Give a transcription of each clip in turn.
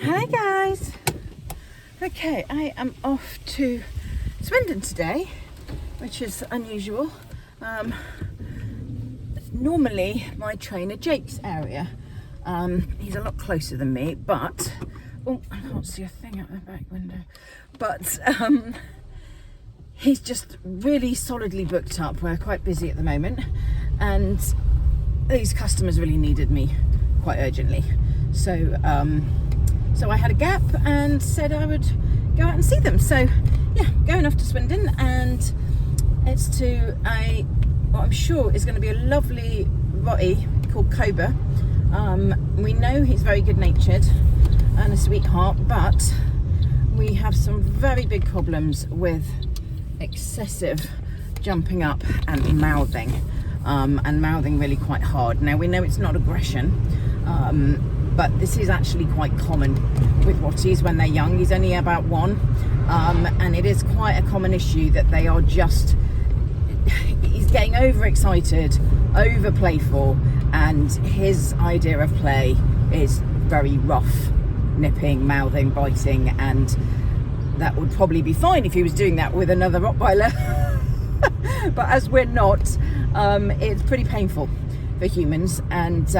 Hi guys. Okay, I am off to Swindon today, which is unusual. Normally my trainer Jake's area. He's a lot closer than me, but oh, I can't see a thing out the back window. But he's just really solidly booked up. We're quite busy at the moment, and these customers really needed me quite urgently. So I had a gap and said I would go out and see them. So yeah, going off to Swindon, and it's to what I'm sure is going to be a lovely Rottie called Koba. We know he's very good natured and a sweetheart, but we have some very big problems with excessive jumping up and mouthing really quite hard. Now we know it's not aggression, but this is actually quite common with Rotties when they're young. He's only about 1, and it is quite a common issue that they are just, he's getting overexcited, over playful, and his idea of play is very rough, nipping, mouthing, biting, and that would probably be fine if he was doing that with another Rottweiler. But as we're not, it's pretty painful for humans. And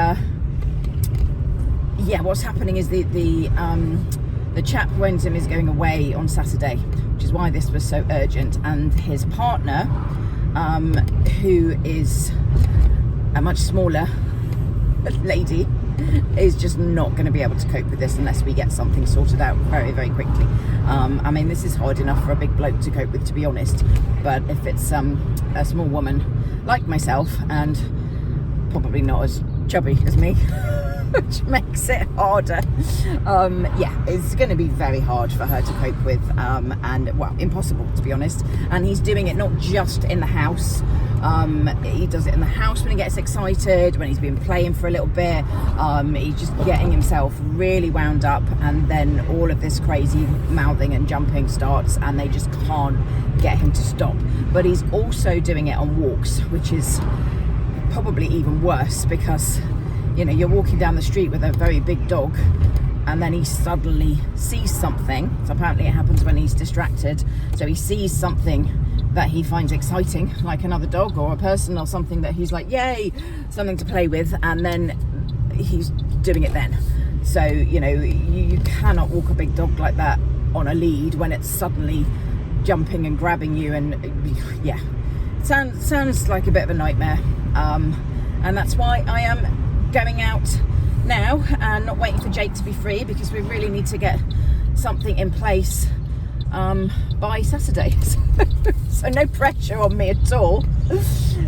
yeah, what's happening is the chap who owns him is going away on Saturday, which is why this was so urgent. And his partner, who is a much smaller lady, is just not going to be able to cope with this unless we get something sorted out very, very quickly. I mean, this is hard enough for a big bloke to cope with, to be honest, but if it's a small woman like myself, and probably not as chubby as me, which makes it harder, yeah, it's going to be very hard for her to cope with, and well, impossible, to be honest. And he's doing it not just in the house. He does it in the house when he gets excited, when he's been playing for a little bit. He's just getting himself really wound up, and then all of this crazy mouthing and jumping starts, and they just can't get him to stop. But he's also doing it on walks, which is probably even worse, because you know, you're walking down the street with a very big dog, and then he suddenly sees something. So apparently it happens when he's distracted. So he sees something that he finds exciting, like another dog or a person or something that he's like, yay, something to play with, and then he's doing it then. So, you know, you cannot walk a big dog like that on a lead when it's suddenly jumping and grabbing you, and yeah, sounds like a bit of a nightmare. And that's why I am going out now and not waiting for Jake to be free, because we really need to get something in place by Saturday. So no pressure on me at all.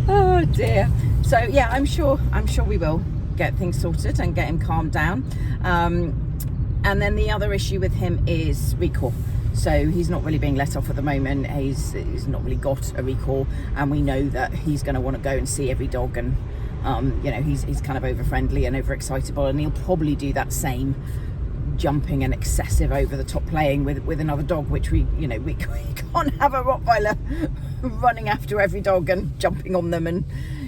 Oh dear. So yeah, I'm sure we will get things sorted and get him calmed down. And then the other issue with him is recall. So he's not really being let off at the moment. He's not really got a recall, and we know that he's going to want to go and see every dog, and you know, he's kind of over friendly and over excitable, and he'll probably do that same jumping and excessive over the top playing with another dog, which we can't have a Rottweiler running after every dog and jumping on them, and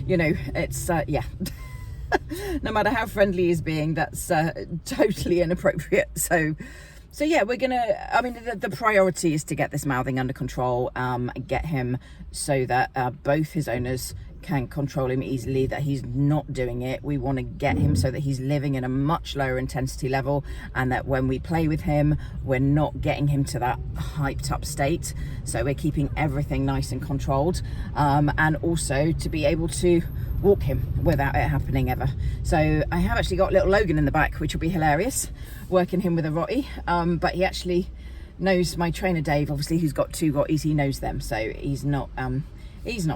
you know, it's yeah. No matter how friendly he's being, that's totally inappropriate. So yeah, we're gonna, I mean, the priority is to get this mouthing under control, get him so that both his owners can control him easily, that he's not doing it. We want to get him so that he's living in a much lower intensity level, and that when we play with him, we're not getting him to that hyped up state. So we're keeping everything nice and controlled, and also to be able to walk him without it happening ever. So I have actually got little Logan in the back, which will be hilarious, working him with a Rottie, but he actually knows my trainer Dave, obviously, who's got 2 Rotties. He knows them, so he's not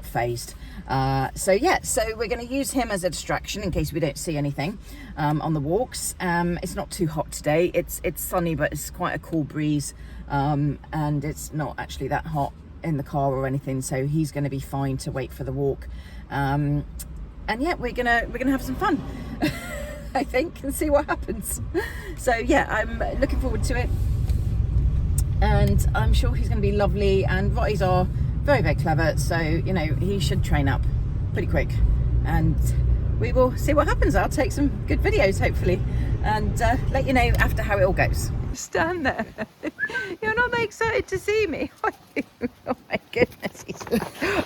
phased. So yeah, so we're going to use him as a distraction in case we don't see anything on the walks. It's not too hot today. It's sunny, but it's quite a cool breeze, and it's not actually that hot in the car or anything, so he's going to be fine to wait for the walk. And yeah, we're gonna have some fun. I think, and see what happens. So yeah, I'm looking forward to it, and I'm sure he's going to be lovely. And Rotties are very, very clever, so you know, he should train up pretty quick, and we will see what happens. I'll take some good videos, hopefully. and let you know after how it all goes. Stand there. You're not that excited to see me, are you? Oh my goodness.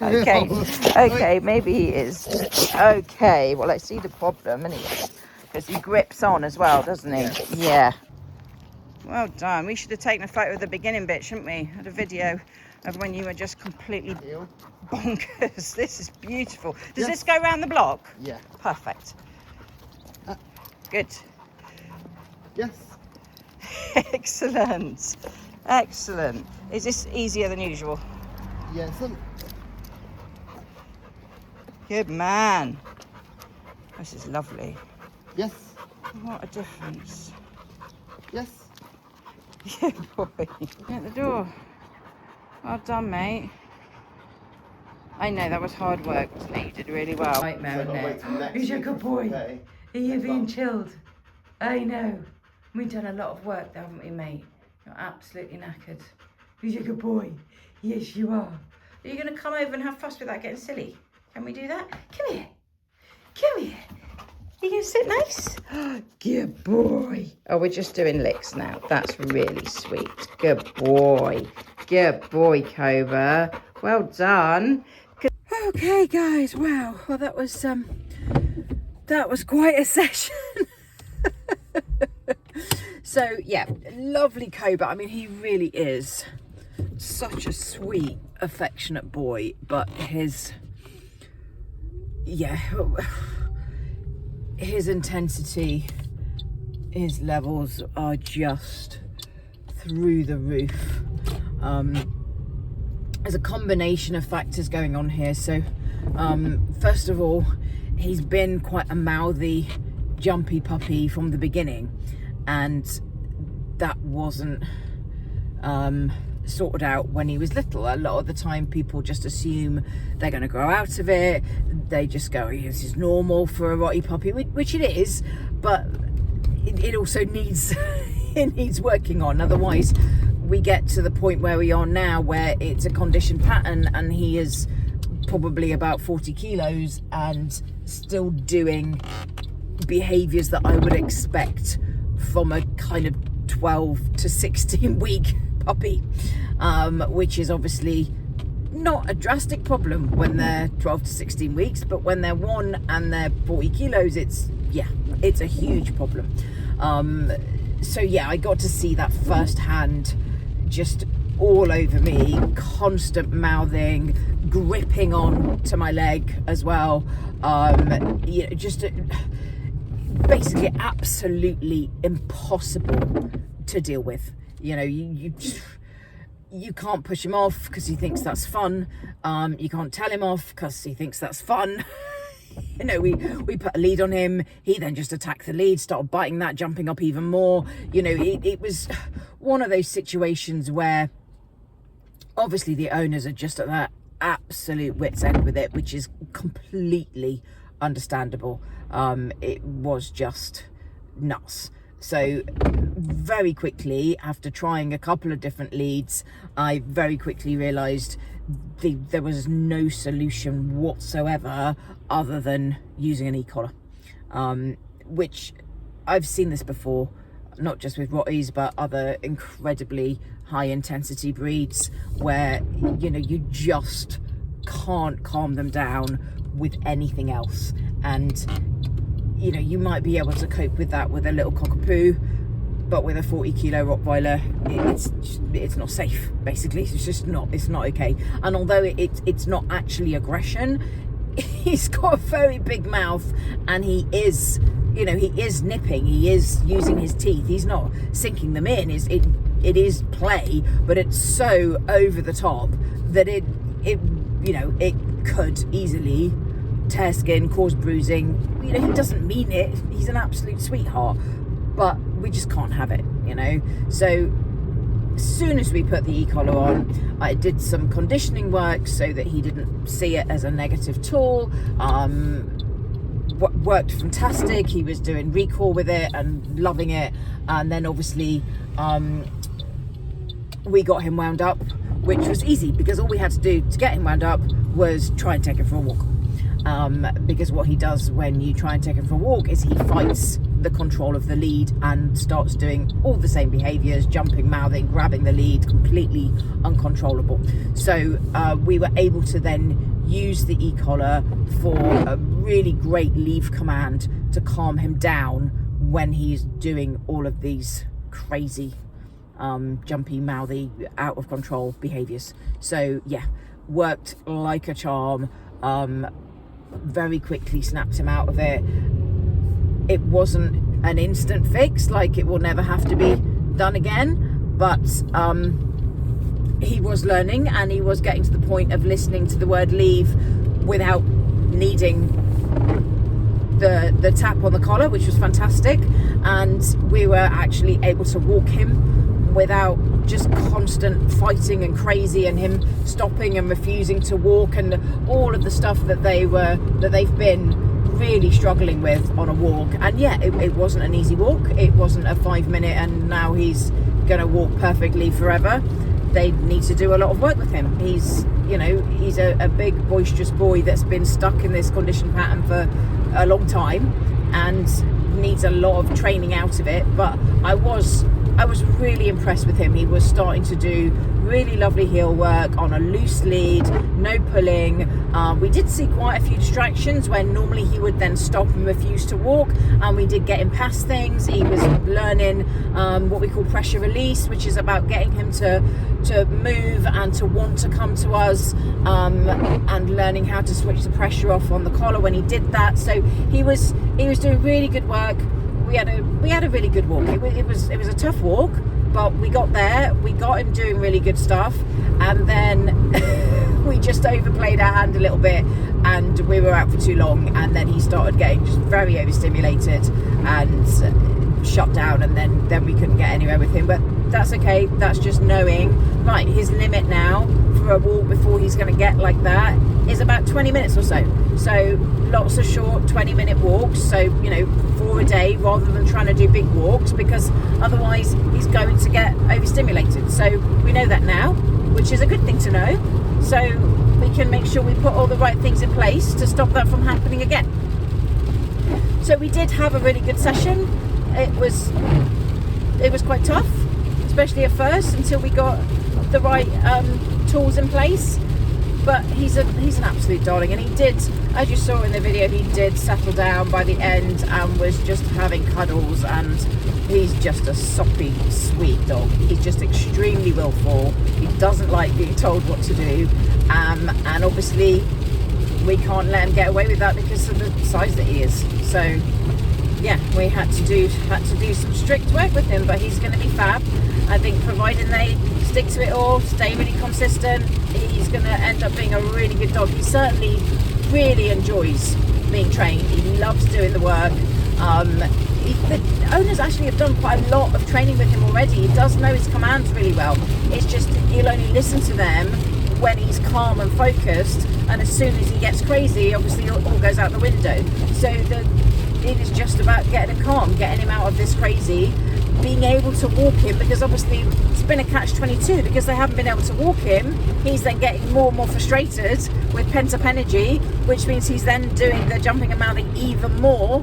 Okay, maybe he is. Okay, well, I see the problem anyway, because he grips on as well, doesn't he? Yeah. Well done. We should have taken a photo of the beginning bit, shouldn't we? Had a video of when you were just completely bonkers. This is beautiful. Does this go around the block? Yeah. Perfect. Good. Yes. Excellent. Excellent. Is this easier than usual? Yes. Good man. This is lovely. Yes. What a difference. Yes. Yeah, boy. At the door. Well done, mate. I know that was hard work, wasn't it? You did really well. Nightmare, isn't it? Who's your good boy? Okay. Are you being chilled? I know. We've done a lot of work, though, haven't we, mate? You're absolutely knackered. Who's your good boy? Yes, you are. Are you going to come over and have fuss without getting silly? Can we do that? Come here. Come here. Are you going to sit nice? Good boy. Oh, we're just doing licks now. That's really sweet. Good boy. Good boy, Koba. Well done. Okay, guys. Wow. Well, that was quite a session. So yeah, lovely Koba. I mean, he really is such a sweet, affectionate boy, but his intensity, his levels are just through the roof. There's a combination of factors going on here. So first of all, he's been quite a mouthy, jumpy puppy from the beginning, and that wasn't sorted out when he was little. A lot of the time people just assume they're going to grow out of it. They just go, this is normal for a Rottie puppy, which it is, but it also needs it needs working on. Otherwise we get to the point where we are now, where it's a conditioned pattern, and he is probably about 40 kilos and still doing behaviors that I would expect from a kind of 12 to 16 week puppy, which is obviously not a drastic problem when they're 12 to 16 weeks, but when they're 1 and they're 40 kilos, it's a huge problem. So yeah, I got to see that firsthand, just all over me, constant mouthing, gripping on to my leg as well. Basically absolutely impossible to deal with. You know, you can't push him off because he thinks that's fun. You can't tell him off because he thinks that's fun. You know, we put a lead on him. He then just attacked the lead, started biting that, jumping up even more. You know, it was one of those situations where obviously the owners are just at that absolute wit's end with it, which is completely understandable. It was just nuts. So very quickly, after trying a couple of different leads, I very quickly realised there was no solution whatsoever other than using an e-collar, which I've seen this before, not just with Rotties, but other incredibly high intensity breeds where, you know, you just can't calm them down with anything else. And you know, you might be able to cope with that with a little cockapoo, but with a 40 kilo Rottweiler, it's not safe. Basically, it's not okay. And although it's not actually aggression, he's got a very big mouth, and he is nipping, he is using his teeth, he's not sinking them in. It is play, but it's so over the top that it could easily tear skin, cause bruising. You know, he doesn't mean it, he's an absolute sweetheart, but we just can't have it, you know. So as soon as we put the e-collar on, I did some conditioning work so that he didn't see it as a negative tool. Worked fantastic. He was doing recall with it and loving it. And then obviously we got him wound up, which was easy because all we had to do to get him wound up was try and take him for a walk. Because what he does when you try and take him for a walk is he fights the control of the lead and starts doing all the same behaviors, jumping, mouthing, grabbing the lead, completely uncontrollable. So we were able to then use the e-collar for a really great leave command to calm him down when he's doing all of these crazy jumpy, mouthy, out of control behaviors. So yeah, worked like a charm. Very quickly snapped him out of it. It wasn't an instant fix, like it will never have to be done again, but he was learning, and he was getting to the point of listening to the word leave without needing the tap on the collar, which was fantastic. And we were actually able to walk him without just constant fighting and crazy, and him stopping and refusing to walk, and all of the stuff that they've been really struggling with on a walk. And yeah, it wasn't an easy walk. It wasn't a 5 minute and now he's gonna walk perfectly forever. They need to do a lot of work with him. He's a big boisterous boy that's been stuck in this condition pattern for a long time and needs a lot of training out of it. But I was really impressed with him. He was starting to do really lovely heel work on a loose lead, no pulling. We did see quite a few distractions when normally he would then stop and refuse to walk, and we did get him past things. He was learning what we call pressure release, which is about getting him to move and to want to come to us, and learning how to switch the pressure off on the collar when he did that. So he was doing really good work. We had a really good walk. It was a tough walk, but we got there. We got him doing really good stuff, and then we just overplayed our hand a little bit, and we were out for too long. And then he started getting just very overstimulated and shut down, and then we couldn't get anywhere with him. But that's okay. That's just knowing, right, his limit now for a walk before he's going to get like that is about 20 minutes or so. So lots of short 20-minute walks, so 4 a day, rather than trying to do big walks, because otherwise he's going to get overstimulated. So we know that now, which is a good thing to know, so we can make sure we put all the right things in place to stop that from happening again. So we did have a really good session. It was quite tough, especially at first, until we got the right tools in place. But he's an absolute darling, and he did, as you saw in the video, he did settle down by the end and was just having cuddles, and he's just a soppy, sweet dog. He's just extremely willful. He doesn't like being told what to do, and obviously we can't let him get away with that because of the size that he is. So yeah, we had to do some strict work with him, but he's going to be fab. I think providing they stick to it all, stay really consistent, he's going to end up being a really good dog. He certainly really enjoys being trained. He loves doing the work. The owners actually have done quite a lot of training with him already. He does know his commands really well. It's just he'll only listen to them when he's calm and focused, and as soon as he gets crazy, obviously it all goes out the window. So it is just about getting him calm, getting him out of this crazy, being able to walk him, because obviously it's been a catch-22 because they haven't been able to walk him. He's then getting more and more frustrated with pent-up energy, which means he's then doing the jumping and mouthing even more,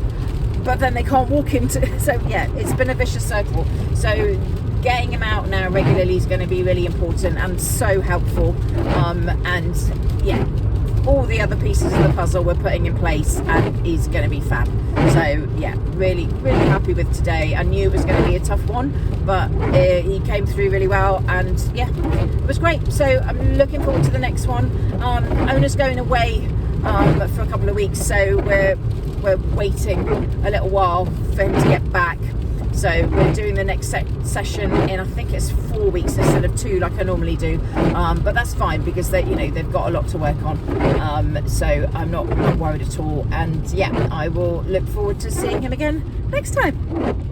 but then they can't walk him so yeah, it's been a vicious circle. So getting him out now regularly is going to be really important and so helpful, and yeah, all the other pieces of the puzzle we're putting in place, and he's going to be fab. So yeah, really happy with today. I knew it was going to be a tough one, but he came through really well, and yeah, it was great. So I'm looking forward to the next one. Owner's going away for a couple of weeks, so we're waiting a little while for him to get back. So we're doing the next session in, I think it's 4 weeks instead of 2 like I normally do, but that's fine because they've got a lot to work on, so I'm not worried at all. And yeah, I will look forward to seeing him again next time.